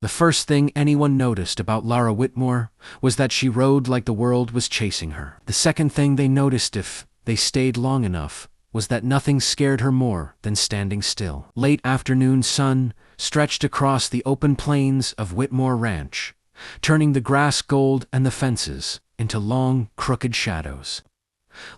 The first thing anyone noticed about Lara Whitmore was that she rode like the world was chasing her. The second thing they noticed, if they stayed long enough, was that nothing scared her more than standing still. Late afternoon sun stretched across the open plains of Whitmore Ranch, turning the grass gold and the fences into long, crooked shadows.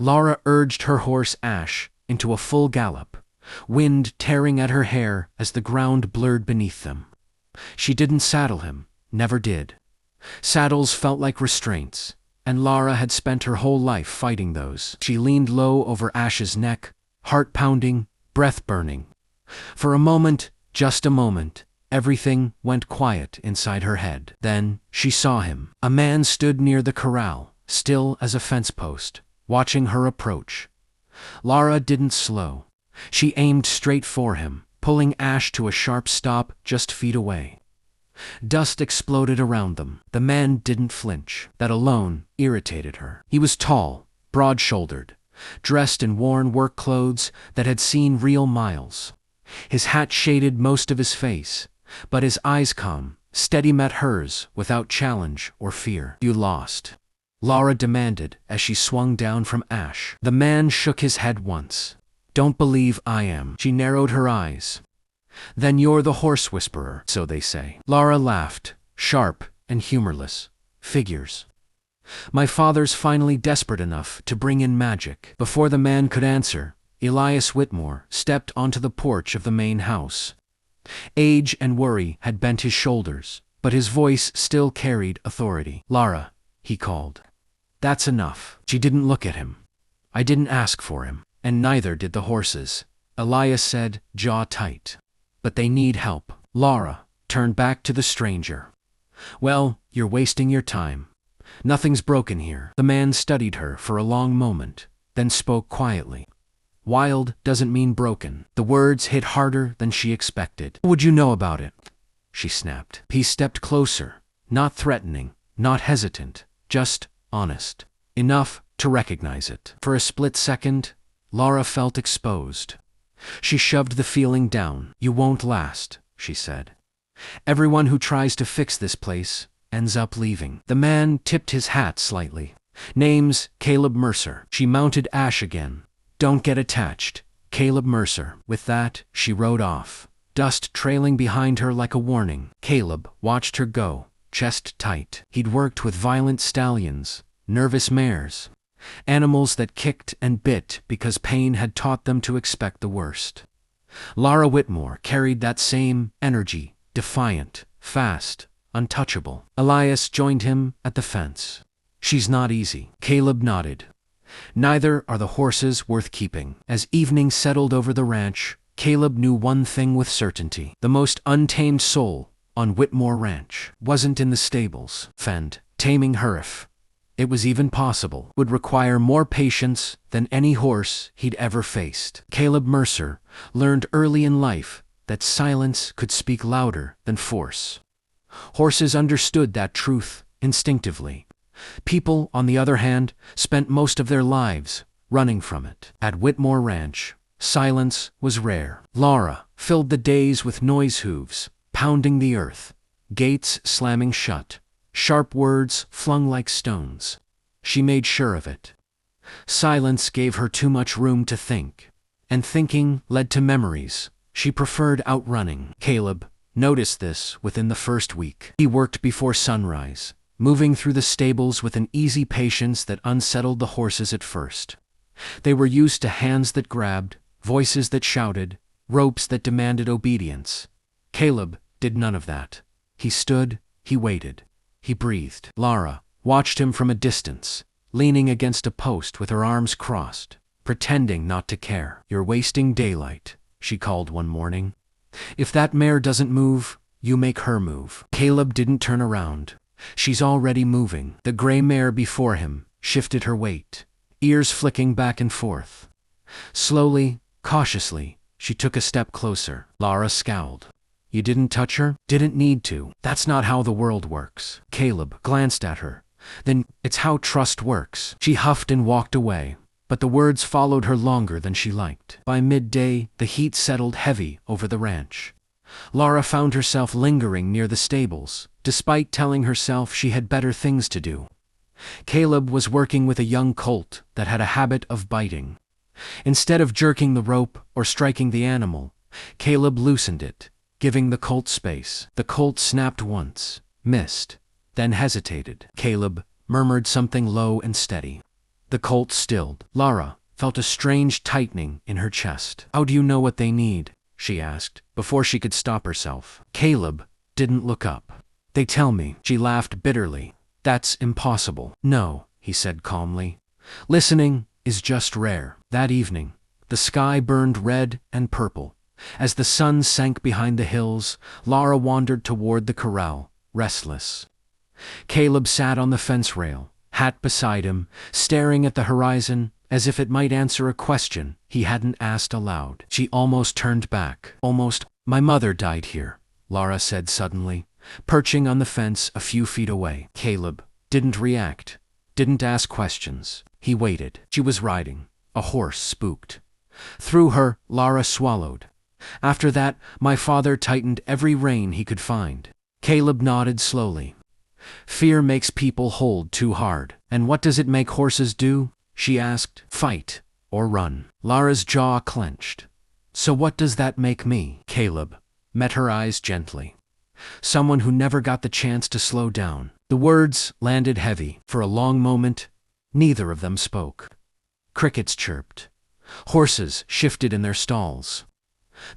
Lara urged her horse Ash into a full gallop, wind tearing at her hair as the ground blurred beneath them. She didn't saddle him, never did. Saddles felt like restraints, and Lara had spent her whole life fighting those. She leaned low over Ash's neck, heart pounding, breath burning. For a moment, just a moment, everything went quiet inside her head. Then she saw him. A man stood near the corral, still as a fence post, watching her approach. Lara didn't slow. She aimed straight for him, pulling Ash to a sharp stop just feet away. Dust exploded around them. The man didn't flinch. That alone irritated her. He was tall, broad-shouldered, dressed in worn work clothes that had seen real miles. His hat shaded most of his face, but his eyes calm, steady met hers without challenge or fear. "You lost," Lara demanded as she swung down from Ash. The man shook his head once. "Don't believe I am." She narrowed her eyes. "Then you're the horse whisperer, so they say." Lara laughed, sharp and humorless. "Figures. My father's finally desperate enough to bring in magic." Before the man could answer, Elias Whitmore stepped onto the porch of the main house. Age and worry had bent his shoulders, but his voice still carried authority. "Lara," he called. "That's enough." She didn't look at him. "I didn't ask for him, and neither did the horses," Elias said, jaw tight. "But they need help." Lara turned back to the stranger. "Well, you're wasting your time. Nothing's broken here." The man studied her for a long moment, then spoke quietly. "Wild doesn't mean broken." The words hit harder than she expected. "What would you know about it?" she snapped. He stepped closer, not threatening, not hesitant, just honest. Enough to recognize it. For a split second, Lara felt exposed. She shoved the feeling down. "You won't last," she said. "Everyone who tries to fix this place ends up leaving." The man tipped his hat slightly. "Name's Caleb Mercer." She mounted Ash again. "Don't get attached, Caleb Mercer." With that, she rode off, dust trailing behind her like a warning. Caleb watched her go, chest tight. He'd worked with violent stallions, nervous mares, animals that kicked and bit because pain had taught them to expect the worst. Lara Whitmore carried that same energy, defiant, fast, untouchable. Elias joined him at the fence. "She's not easy." Caleb nodded. "Neither are the horses worth keeping." As evening settled over the ranch, Caleb knew one thing with certainty. The most untamed soul on Whitmore Ranch wasn't in the stables. Taming her, if it was even possible, would require more patience than any horse he'd ever faced. Caleb Mercer learned early in life that silence could speak louder than force. Horses understood that truth instinctively. People, on the other hand, spent most of their lives running from it. At Whitmore Ranch, silence was rare. Lara filled the days with noise hooves, pounding the earth, gates slamming shut, sharp words flung like stones. She made sure of it. Silence gave her too much room to think, and thinking led to memories she preferred outrunning. Caleb noticed this within the first week. He worked before sunrise, moving through the stables with an easy patience that unsettled the horses at first. They were used to hands that grabbed, voices that shouted, ropes that demanded obedience. Caleb did none of that. He stood, he waited, he breathed. Lara watched him from a distance, leaning against a post with her arms crossed, pretending not to care. "You're wasting daylight," she called one morning. "If that mare doesn't move, you make her move." Caleb didn't turn around. "She's already moving." The gray mare before him shifted her weight, ears flicking back and forth. Slowly, cautiously, she took a step closer. Lara scowled. "You didn't touch her?" "Didn't need to. That's not how the world works." Caleb glanced at her. "Then it's how trust works." She huffed and walked away, but the words followed her longer than she liked. By midday, the heat settled heavy over the ranch. Lara found herself lingering near the stables, despite telling herself she had better things to do. Caleb was working with a young colt that had a habit of biting. Instead of jerking the rope or striking the animal, Caleb loosened it, giving the colt space. The colt snapped once, missed, then hesitated. Caleb murmured something low and steady. The colt stilled. Lara felt a strange tightening in her chest. "How do you know what they need?" she asked, before she could stop herself. Caleb didn't look up. "They tell me." She laughed bitterly. "That's impossible." "No," he said calmly. "Listening is just rare." That evening, the sky burned red and purple. As the sun sank behind the hills, Lara wandered toward the corral, restless. Caleb sat on the fence rail, hat beside him, staring at the horizon as if it might answer a question he hadn't asked aloud. She almost turned back. "My mother died here," Lara said suddenly, perching on the fence a few feet away. Caleb didn't react, didn't ask questions. He waited. She was riding. A horse spooked. Through her, Lara swallowed. "After that, my father tightened every rein he could find." Caleb nodded slowly. "Fear makes people hold too hard." "And what does it make horses do?" she asked. "Fight or run." Lara's jaw clenched. "So what does that make me?" Caleb met her eyes gently. "Someone who never got the chance to slow down." The words landed heavy. For a long moment, neither of them spoke. Crickets chirped. Horses shifted in their stalls.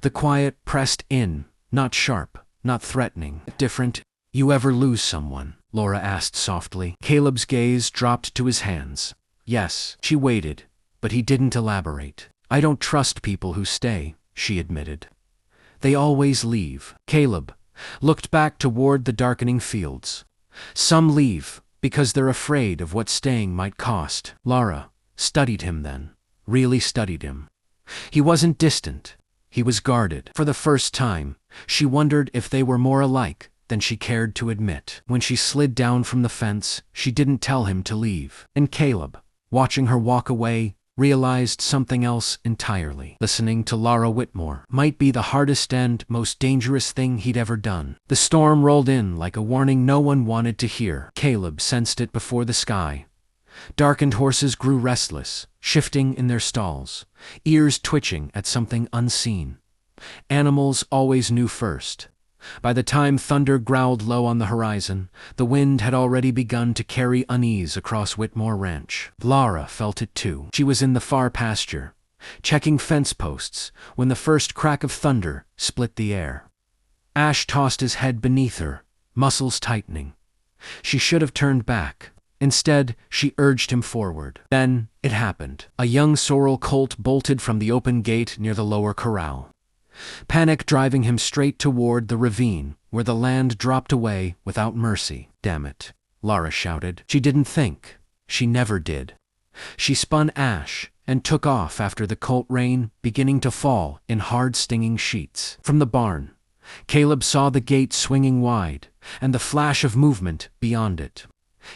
The quiet pressed in, not sharp, not threatening, different. "You ever lose someone?" Lara asked softly. Caleb's gaze dropped to his hands. "Yes." She waited, but he didn't elaborate. "I don't trust people who stay," she admitted. "They always leave." Caleb looked back toward the darkening fields. "Some leave because they're afraid of what staying might cost." Lara studied him then, really studied him. He wasn't distant. He was guarded. For the first time, she wondered if they were more alike than she cared to admit. When she slid down from the fence, she didn't tell him to leave. And Caleb, watching her walk away, realized something else entirely. Listening to Lara Whitmore might be the hardest and most dangerous thing he'd ever done. The storm rolled in like a warning no one wanted to hear. Caleb sensed it before the sky. Darkened horses grew restless, shifting in their stalls, ears twitching at something unseen. Animals always knew first. By the time thunder growled low on the horizon, the wind had already begun to carry unease across Whitmore Ranch. Lara felt it too. She was in the far pasture, checking fence posts, when the first crack of thunder split the air. Ash tossed his head beneath her, muscles tightening. She should have turned back. Instead, she urged him forward. Then, it happened. A young sorrel colt bolted from the open gate near the lower corral, panic driving him straight toward the ravine where the land dropped away without mercy. "Damn it," Lara shouted. She didn't think. She never did. She spun Ash and took off after the colt rain beginning to fall in hard stinging sheets. From the barn, Caleb saw the gate swinging wide and the flash of movement beyond it.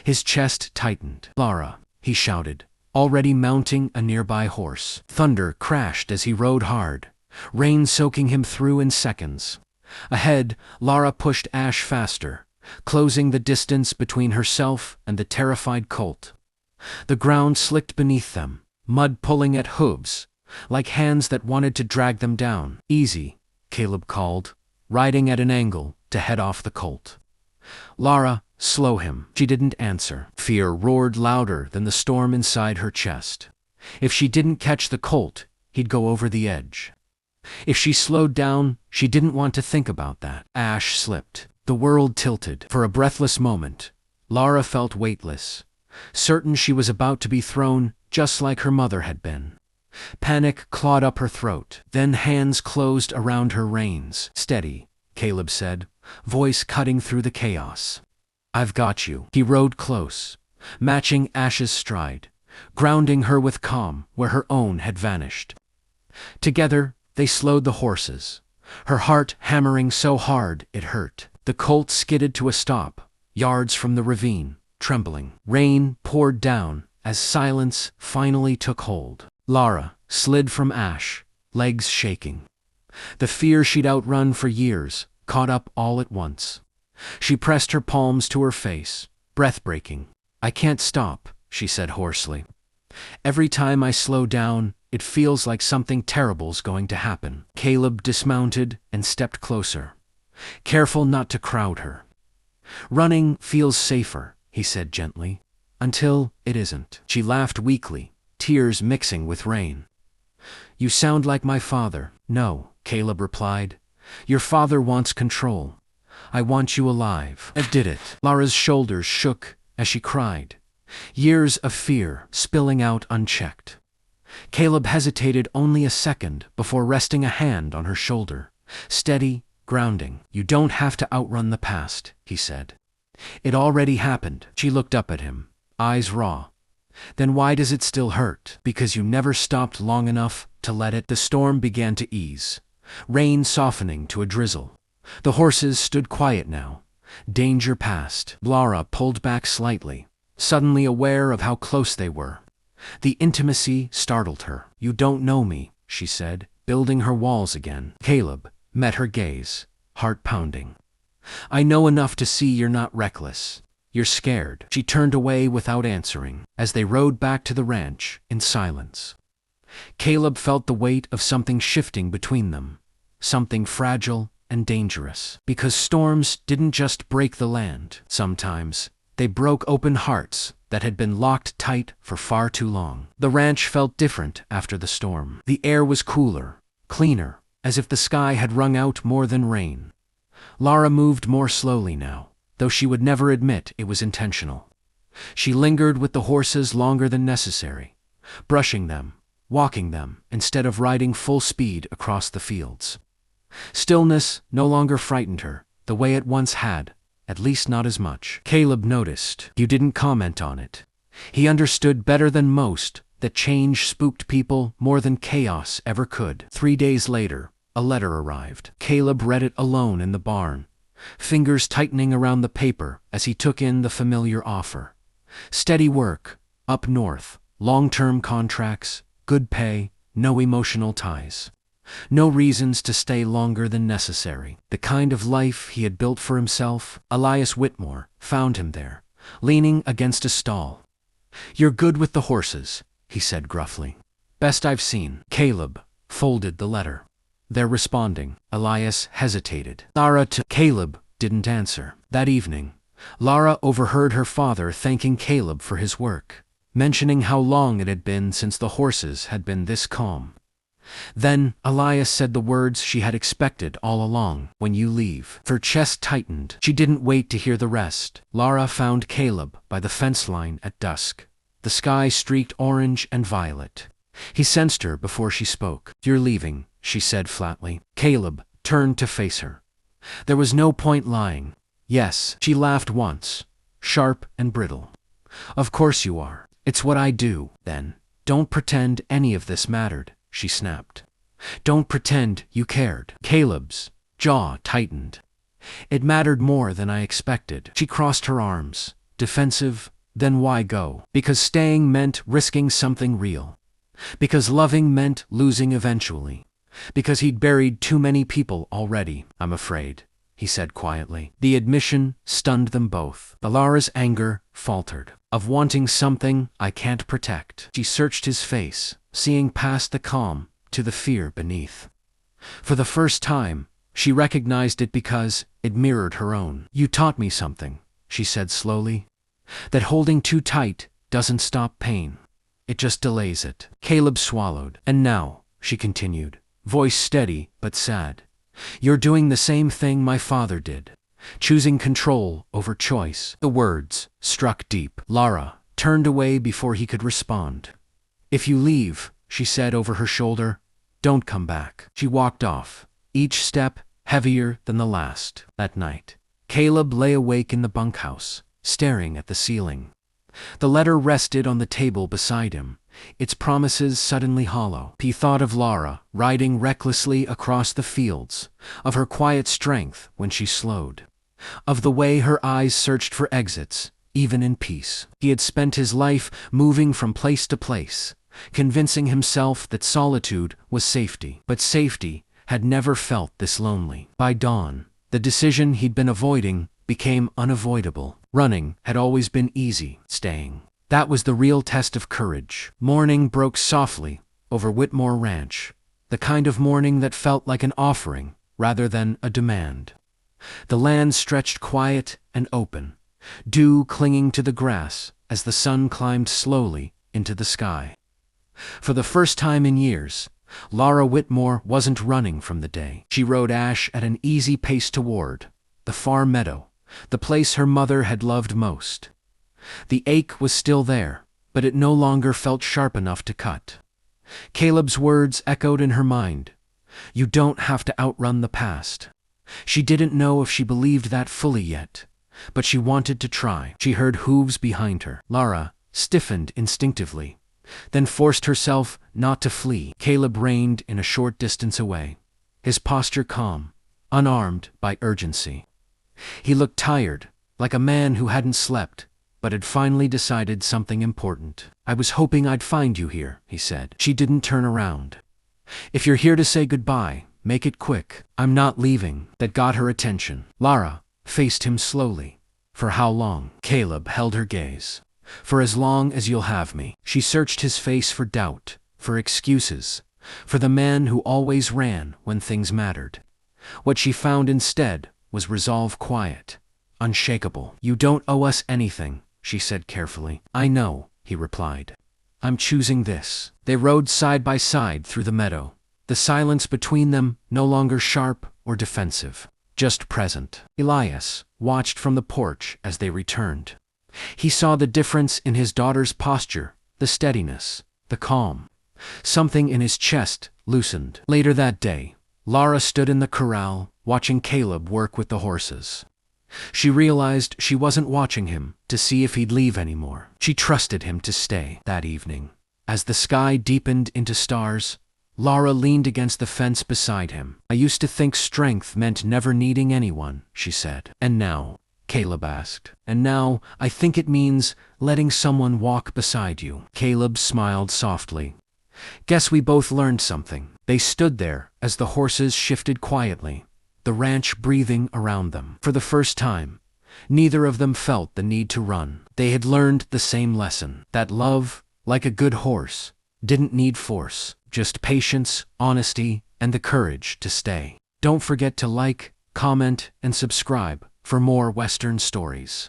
His chest tightened. "Lara," he shouted, already mounting a nearby horse. Thunder crashed as he rode hard, rain soaking him through in seconds. Ahead, Lara pushed Ash faster, closing the distance between herself and the terrified colt. The ground slicked beneath them, mud pulling at hooves, like hands that wanted to drag them down. "Easy," Caleb called, riding at an angle to head off the colt. "Lara, slow him." She didn't answer. Fear roared louder than the storm inside her chest. If she didn't catch the colt, he'd go over the edge. If she slowed down, she didn't want to think about that. Ash slipped. The world tilted. For a breathless moment, Lara felt weightless, certain she was about to be thrown just like her mother had been. Panic clawed up her throat. Then hands closed around her reins. "Steady," Caleb said, voice cutting through the chaos. "I've got you." He rode close, matching Ash's stride, grounding her with calm where her own had vanished. Together, they slowed the horses, her heart hammering so hard it hurt. The colt skidded to a stop, yards from the ravine, trembling. Rain poured down as silence finally took hold. Lara slid from Ash, legs shaking. The fear she'd outrun for years caught up all at once. She pressed her palms to her face, breath-breaking. "I can't stop," she said hoarsely. "Every time I slow down, it feels like something terrible's going to happen." Caleb dismounted and stepped closer, careful not to crowd her. "Running feels safer," he said gently, "until it isn't." She laughed weakly, tears mixing with rain. "You sound like my father." "No," Caleb replied. "Your father wants control. I want you alive." I did it. Lara's shoulders shook as she cried, years of fear spilling out unchecked. Caleb hesitated only a second before resting a hand on her shoulder, steady, grounding. "You don't have to outrun the past," he said. "It already happened." She looked up at him, eyes raw. "Then why does it still hurt?" "Because you never stopped long enough to let it." The storm began to ease, rain softening to a drizzle. The horses stood quiet now, danger past. Lara pulled back slightly, suddenly aware of how close they were. The intimacy startled her. "You don't know me," she said, building her walls again. Caleb met her gaze, heart pounding. "I know enough to see you're not reckless. You're scared." She turned away without answering, as they rode back to the ranch in silence. Caleb felt the weight of something shifting between them, something fragile and dangerous. Because storms didn't just break the land. Sometimes they broke open hearts that had been locked tight for far too long. The ranch felt different after the storm. The air was cooler, cleaner, as if the sky had wrung out more than rain. Lara moved more slowly now, though she would never admit it was intentional. She lingered with the horses longer than necessary, brushing them, walking them, instead of riding full speed across the fields. Stillness no longer frightened her, the way it once had, at least not as much. Caleb noticed. You didn't comment on it. He understood better than most that change spooked people more than chaos ever could. 3 days later, a letter arrived. Caleb read it alone in the barn, fingers tightening around the paper as he took in the familiar offer. Steady work, up north, long-term contracts, good pay, no emotional ties. No reasons to stay longer than necessary. The kind of life he had built for himself. Lara Whitmore found him there, leaning against a stall. "You're good with the horses," he said gruffly. "Best I've seen." Caleb folded the letter. "They're responding." Elias hesitated. Caleb didn't answer. That evening, Lara overheard her father thanking Caleb for his work, mentioning how long it had been since the horses had been this calm. Then Elias said the words she had expected all along. "When you leave." Her chest tightened. She didn't wait to hear the rest. Lara found Caleb by the fence line at dusk, the sky streaked orange and violet. He sensed her before she spoke. "You're leaving," she said flatly. Caleb turned to face her. There was no point lying. "Yes." She laughed once, sharp and brittle. "Of course you are. It's what I do." "Then don't pretend any of this mattered," she snapped. "Don't pretend you cared." Caleb's jaw tightened. "It mattered more than I expected." She crossed her arms, defensive. "Then why go?" "Because staying meant risking something real. Because loving meant losing eventually. Because he'd buried too many people already, I'm afraid," he said quietly. The admission stunned them both. Lara's anger faltered. "Of wanting something I can't protect." She searched his face, seeing past the calm to the fear beneath. For the first time, she recognized it because it mirrored her own. "You taught me something," she said slowly. "That holding too tight doesn't stop pain. It just delays it." Caleb swallowed. "And now," she continued, voice steady but sad, "you're doing the same thing my father did, choosing control over choice." The words struck deep. Lara turned away before he could respond. "If you leave," she said over her shoulder, "don't come back." She walked off, each step heavier than the last. That night, Caleb lay awake in the bunkhouse, staring at the ceiling. The letter rested on the table beside him, its promises suddenly hollow. He thought of Lara, riding recklessly across the fields, of her quiet strength when she slowed, of the way her eyes searched for exits, even in peace. He had spent his life moving from place to place, convincing himself that solitude was safety. But safety had never felt this lonely. By dawn, the decision he'd been avoiding became unavoidable. Running had always been easy, staying. That was the real test of courage. Morning broke softly over Whitmore Ranch, the kind of morning that felt like an offering rather than a demand. The land stretched quiet and open, dew clinging to the grass as the sun climbed slowly into the sky. For the first time in years, Lara Whitmore wasn't running from the day. She rode Ash at an easy pace toward the far meadow, the place her mother had loved most. The ache was still there, but it no longer felt sharp enough to cut. Caleb's words echoed in her mind. You don't have to outrun the past. She didn't know if she believed that fully yet, but she wanted to try. She heard hooves behind her. Lara stiffened instinctively, then forced herself not to flee. Caleb reined in a short distance away, his posture calm, unarmed by urgency. He looked tired, like a man who hadn't slept, but had finally decided something important. I was hoping I'd find you here, he said. She didn't turn around. If you're here to say goodbye, make it quick. I'm not leaving. That got her attention. Lara faced him slowly. For how long? Caleb held her gaze. For as long as you'll have me. She searched his face for doubt, for excuses, for the man who always ran when things mattered. What she found instead was resolve, quiet, unshakable. You don't owe us anything, she said carefully. I know, he replied. I'm choosing this. They rode side by side through the meadow, the silence between them no longer sharp or defensive, just present. Elias watched from the porch as they returned. He saw the difference in his daughter's posture, the steadiness, the calm. Something in his chest loosened. Later that day, Lara stood in the corral, watching Caleb work with the horses. She realized she wasn't watching him to see if he'd leave anymore. She trusted him to stay. That evening, as the sky deepened into stars, Lara leaned against the fence beside him. I used to think strength meant never needing anyone, she said. And now? Caleb asked. And now, I think it means letting someone walk beside you. Caleb smiled softly. Guess we both learned something. They stood there as the horses shifted quietly, the ranch breathing around them. For the first time, neither of them felt the need to run. They had learned the same lesson, that love, like a good horse, didn't need force, just patience, honesty, and the courage to stay. Don't forget to like, comment, and subscribe for more Western stories.